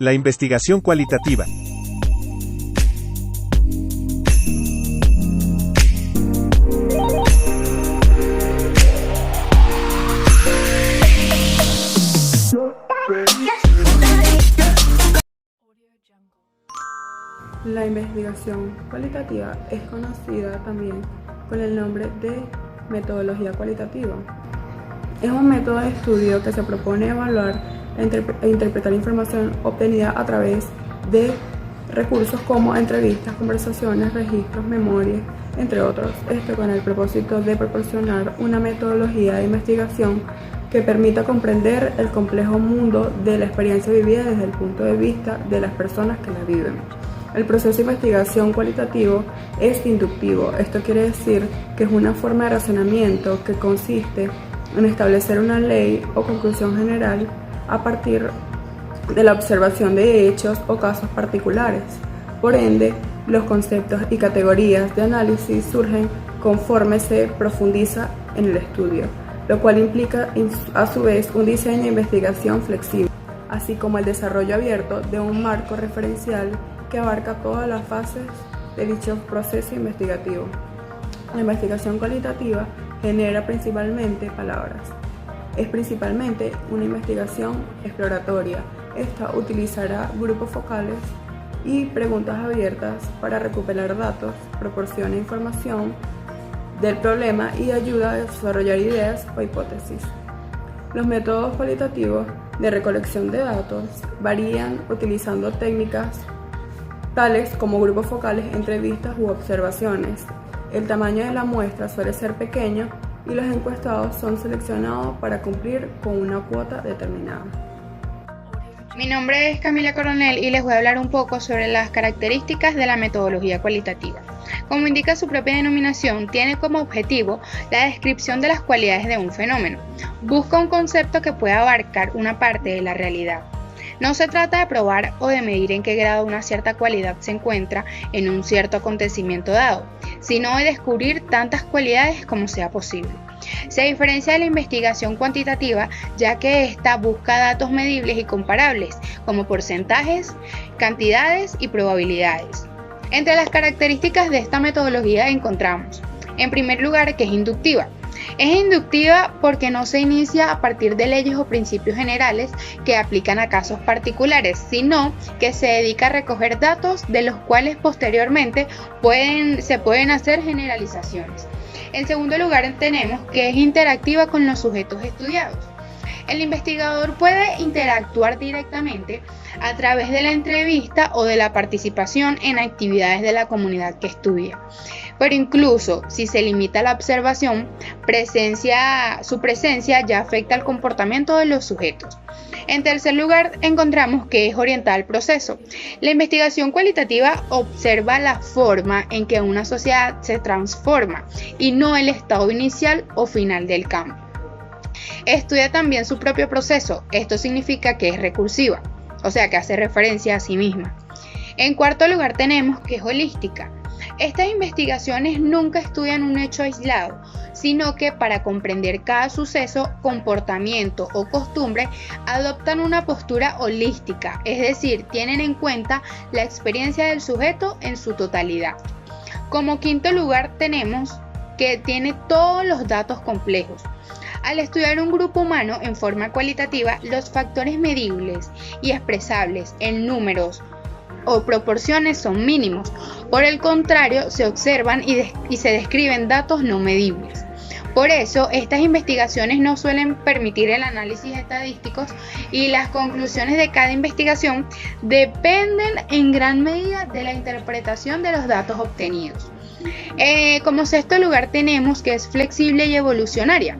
La investigación cualitativa. La investigación cualitativa es conocida también con el nombre de metodología cualitativa. Es un método de estudio que se propone evaluar e interpretar información obtenida a través de recursos como entrevistas, conversaciones, registros, memorias, entre otros. Esto con el propósito de proporcionar una metodología de investigación que permita comprender el complejo mundo de la experiencia vivida desde el punto de vista de las personas que la viven. El proceso de investigación cualitativo es inductivo. Esto quiere decir que es una forma de razonamiento que consiste en establecer una ley o conclusión general a partir de la observación de hechos o casos particulares. Por ende, los conceptos y categorías de análisis surgen conforme se profundiza en el estudio, lo cual implica a su vez un diseño de investigación flexible, así como el desarrollo abierto de un marco referencial que abarca todas las fases de dicho proceso investigativo. La investigación cualitativa genera principalmente palabras. Es principalmente una investigación exploratoria. Esta utilizará grupos focales y preguntas abiertas para recuperar datos, proporciona información del problema y ayuda a desarrollar ideas o hipótesis. Los métodos cualitativos de recolección de datos varían utilizando técnicas tales como grupos focales, entrevistas u observaciones. El tamaño de la muestra suele ser pequeño y los encuestados son seleccionados para cumplir con una cuota determinada. Mi nombre es Camila Coronel y les voy a hablar un poco sobre las características de la metodología cualitativa. Como indica su propia denominación, tiene como objetivo la descripción de las cualidades de un fenómeno. Busca un concepto que pueda abarcar una parte de la realidad. No se trata de probar o de medir en qué grado una cierta cualidad se encuentra en un cierto acontecimiento dado, sino de descubrir tantas cualidades como sea posible. Se diferencia de la investigación cuantitativa, ya que ésta busca datos medibles y comparables, como porcentajes, cantidades y probabilidades. Entre las características de esta metodología encontramos, en primer lugar, que es inductiva. Es inductiva porque no se inicia a partir de leyes o principios generales que aplican a casos particulares, sino que se dedica a recoger datos de los cuales posteriormente se pueden hacer generalizaciones. En segundo lugar, tenemos que es interactiva con los sujetos estudiados. El investigador puede interactuar directamente a través de la entrevista o de la participación en actividades de la comunidad que estudia. Pero incluso si se limita a la observación, su presencia ya afecta el comportamiento de los sujetos. En tercer lugar, encontramos que es orientada al proceso. La investigación cualitativa observa la forma en que una sociedad se transforma y no el estado inicial o final del campo. Estudia también su propio proceso. Esto significa que es recursiva, o sea que hace referencia a sí misma. En cuarto lugar, tenemos que es holística. Estas investigaciones nunca estudian un hecho aislado, sino que para comprender cada suceso, comportamiento o costumbre, adoptan una postura holística, es decir, tienen en cuenta la experiencia del sujeto en su totalidad. Como quinto lugar, tenemos que tiene todos los datos complejos. Al estudiar un grupo humano en forma cualitativa, los factores medibles y expresables en números o proporciones son mínimos. Por el contrario, se observan y se describen datos no medibles. Por eso, estas investigaciones no suelen permitir el análisis estadístico y las conclusiones de cada investigación dependen en gran medida de la interpretación de los datos obtenidos. Como sexto lugar, tenemos que es flexible y evolucionaria.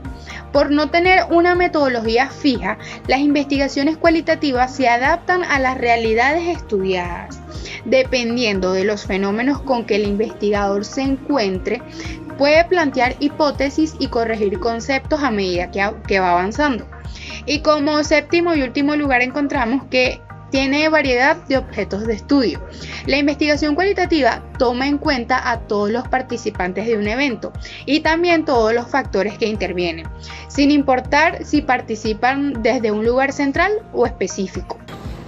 Por no tener una metodología fija, las investigaciones cualitativas se adaptan a las realidades estudiadas. Dependiendo de los fenómenos con que el investigador se encuentre, puede plantear hipótesis y corregir conceptos a medida que va avanzando. Y como séptimo y último lugar encontramos que tiene variedad de objetos de estudio. La investigación cualitativa toma en cuenta a todos los participantes de un evento y también todos los factores que intervienen, sin importar si participan desde un lugar central o específico.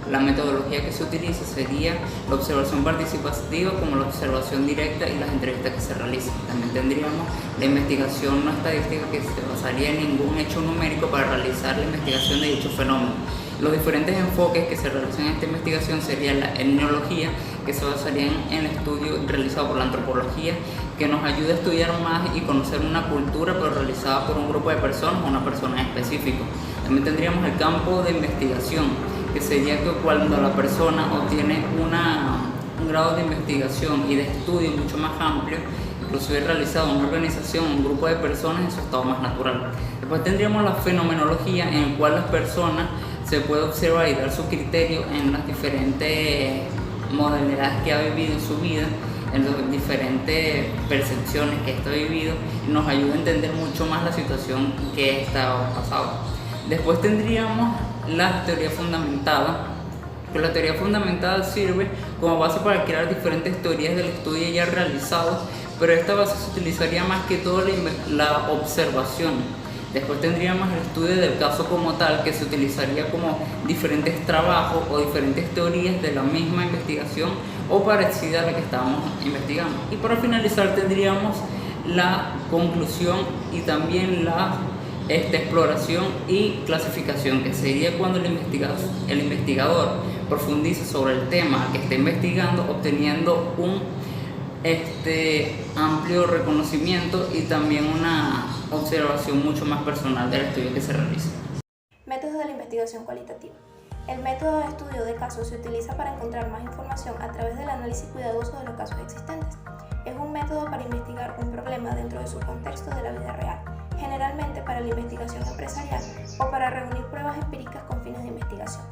La metodología que se utiliza sería la observación participativa como la observación directa y las entrevistas que se realizan. También tendríamos la investigación no estadística, que se basaría en ningún hecho numérico para realizar la investigación de dicho fenómeno. Los diferentes enfoques que se realizan en esta investigación serían la etnología, que se basaría en el estudio realizado por la antropología, que nos ayuda a estudiar más y conocer una cultura, pero realizada por un grupo de personas o una persona en específico. También tendríamos el campo de investigación, que sería que cuando la persona obtiene un grado de investigación y de estudio mucho más amplio, inclusive realizado en una organización, un grupo de personas en su estado más natural. Después tendríamos la fenomenología, en la cual las personas se puede observar y dar su criterio en las diferentes modalidades que ha vivido en su vida, en las diferentes percepciones que esto ha vivido, y nos ayuda a entender mucho más la situación que está pasando. Después tendríamos la teoría fundamentada, que la teoría fundamentada sirve como base para crear diferentes teorías del estudio ya realizados, pero esta base se utilizaría más que todo la observación. Después tendríamos el estudio del caso como tal, que se utilizaría como diferentes trabajos o diferentes teorías de la misma investigación o parecida a la que estábamos investigando. Y para finalizar tendríamos la conclusión y también la exploración y clasificación, que sería cuando el investigador profundiza sobre el tema que está investigando, obteniendo un amplio reconocimiento y también una observación mucho más personal del estudio que se realiza. Métodos de la investigación cualitativa. El método de estudio de casos se utiliza para encontrar más información a través del análisis cuidadoso de los casos existentes. Es un método para investigar un problema dentro de su contexto de la vida real, generalmente para la investigación empresarial o para reunir pruebas empíricas con fines de investigación.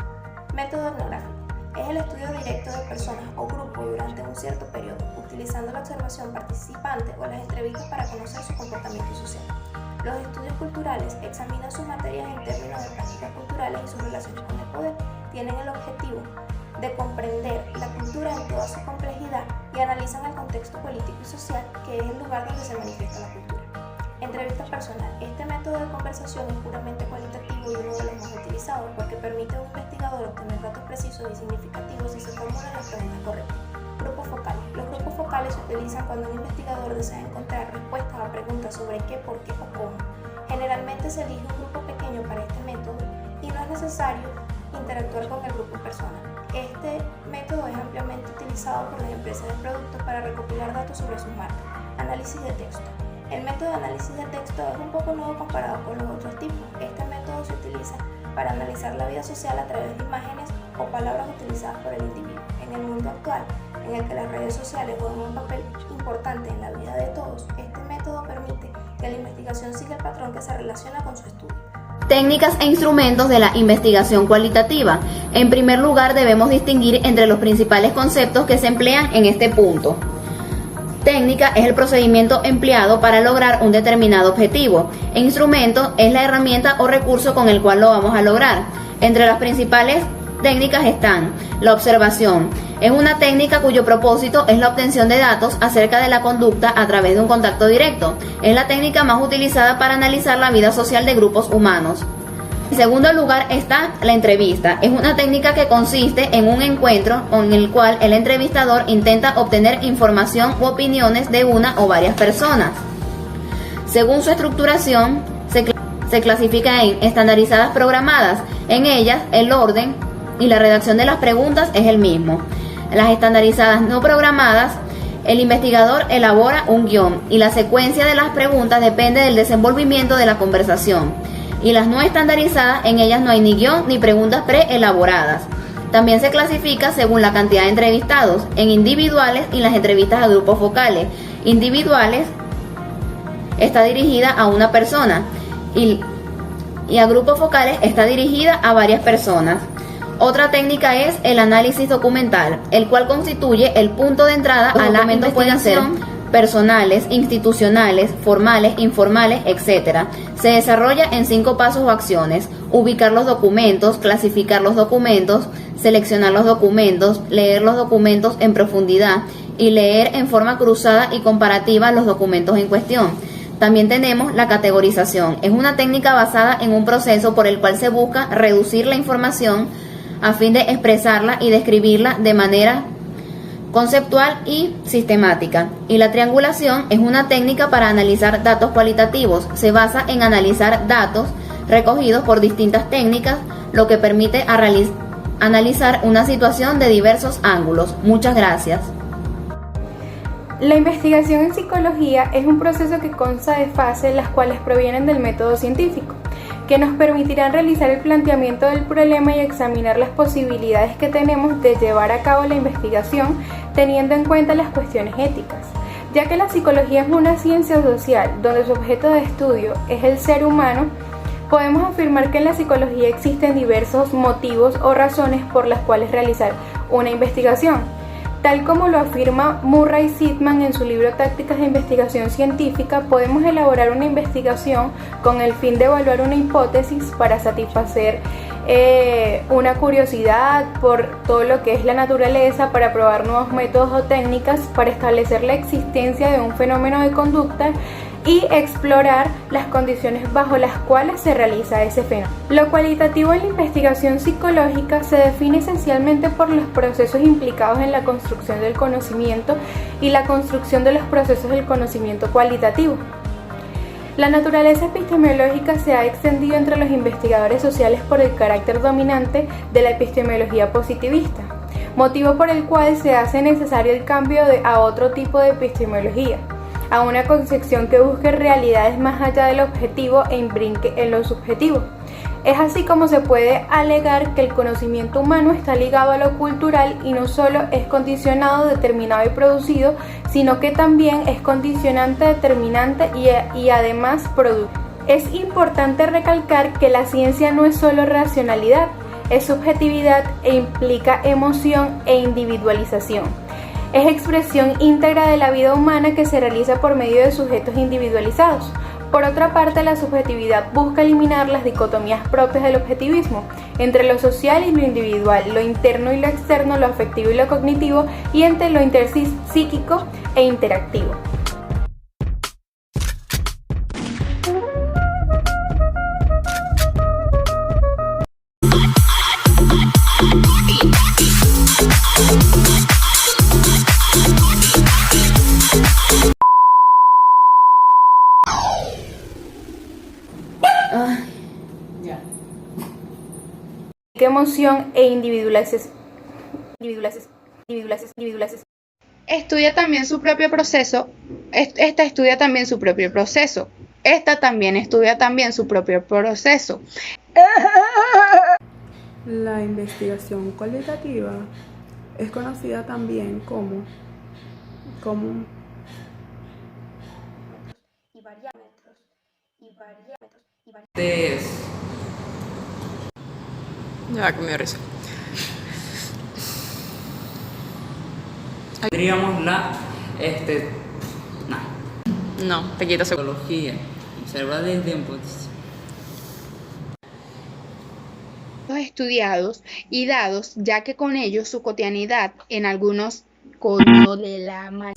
Método etnográfico. Es el estudio directo de personas o grupos durante un cierto periodo, utilizando la observación participante o las entrevistas para conocer su comportamiento social. Los estudios culturales examinan sus materias en términos de prácticas culturales y sus relaciones con el poder. Tienen el objetivo de comprender la cultura en toda su complejidad y analizan el contexto político y social, que es el lugar donde se manifiesta la cultura. Entrevista personal. Este método de conversación es puramente cualitativo y uno de los más utilizados porque permite a un investigador obtener datos precisos y significativos si se formulan las preguntas correctas. Grupos focales. Los grupos focales se utilizan cuando un investigador desea encontrar respuestas a preguntas sobre qué, por qué o cómo. Generalmente se elige un grupo pequeño para este método y no es necesario interactuar con el grupo personal. Este método es ampliamente utilizado por las empresas de productos para recopilar datos sobre sus marcas. Análisis de texto. El método de análisis de texto es un poco nuevo comparado con los otros tipos. Este método se utiliza para analizar la vida social a través de imágenes o palabras utilizadas por el individuo. En el mundo actual, en el que las redes sociales juegan un papel importante en la vida de todos, este método permite que la investigación siga el patrón que se relaciona con su estudio. Técnicas e instrumentos de la investigación cualitativa. En primer lugar, debemos distinguir entre los principales conceptos que se emplean en este punto. Técnica es el procedimiento empleado para lograr un determinado objetivo, e instrumento es la herramienta o recurso con el cual lo vamos a lograr. Entre las principales técnicas están la observación. Es una técnica cuyo propósito es la obtención de datos acerca de la conducta a través de un contacto directo. Es la técnica más utilizada para analizar la vida social de grupos humanos. En segundo lugar está la entrevista. Es una técnica que consiste en un encuentro con el cual el entrevistador intenta obtener información u opiniones de una o varias personas. Según su estructuración, se clasifica en estandarizadas programadas. En ellas, el orden y la redacción de las preguntas es el mismo. Las estandarizadas no programadas, el investigador elabora un guión y la secuencia de las preguntas depende del desenvolvimiento de la conversación. Y las no estandarizadas, en ellas no hay ni guión ni preguntas preelaboradas. También se clasifica según la cantidad de entrevistados, en individuales y las entrevistas a grupos focales. Individuales está dirigida a una persona y a grupos focales está dirigida a varias personas. Otra técnica es el análisis documental, el cual constituye el punto de entrada a la investigación. Personales, institucionales, formales, informales, etc. Se desarrolla en 5 pasos o acciones: ubicar los documentos, clasificar los documentos, seleccionar los documentos, leer los documentos en profundidad y leer en forma cruzada y comparativa los documentos en cuestión. También tenemos la categorización. Es una técnica basada en un proceso por el cual se busca reducir la información a fin de expresarla y describirla de manera conceptual y sistemática. Y la triangulación es una técnica para analizar datos cualitativos. Se basa en analizar datos recogidos por distintas técnicas, lo que permite analizar una situación de diversos ángulos. Muchas gracias. La investigación en psicología es un proceso que consta de fases las cuales provienen del método científico, que nos permitirán realizar el planteamiento del problema y examinar las posibilidades que tenemos de llevar a cabo la investigación teniendo en cuenta las cuestiones éticas. Ya que la psicología es una ciencia social donde su objeto de estudio es el ser humano, podemos afirmar que en la psicología existen diversos motivos o razones por las cuales realizar una investigación. Tal como lo afirma Murray Sittman en su libro Tácticas de Investigación Científica, podemos elaborar una investigación con el fin de evaluar una hipótesis para satisfacer una curiosidad por todo lo que es la naturaleza, para probar nuevos métodos o técnicas, para establecer la existencia de un fenómeno de conducta y explorar las condiciones bajo las cuales se realiza ese fenómeno. Lo cualitativo en la investigación psicológica se define esencialmente por los procesos implicados en la construcción del conocimiento y la construcción de los procesos del conocimiento cualitativo. La naturaleza epistemológica se ha extendido entre los investigadores sociales por el carácter dominante de la epistemología positivista, motivo por el cual se hace necesario el cambio a otro tipo de epistemología, a una concepción que busque realidades más allá del objetivo e imbrique en lo subjetivo. Es así como se puede alegar que el conocimiento humano está ligado a lo cultural y no solo es condicionado, determinado y producido, sino que también es condicionante, determinante y además productivo. Es importante recalcar que la ciencia no es solo racionalidad, es subjetividad e implica emoción e individualización. Es expresión íntegra de la vida humana que se realiza por medio de sujetos individualizados. Por otra parte, la subjetividad busca eliminar las dicotomías propias del objetivismo entre lo social y lo individual, lo interno y lo externo, lo afectivo y lo cognitivo, y entre lo interpsíquico e interactivo. Emoción e individualización. Estudia también su propio proceso. Esta estudia también su propio proceso. Esta también estudia también su propio proceso. La investigación cualitativa es conocida también como Ya que me dio risa. Tendríamos No, te quitas seguro. psicología. Observa desde un punto. Estudiados y dados, ya que con ellos su cotidianidad en algunos coño de la madre.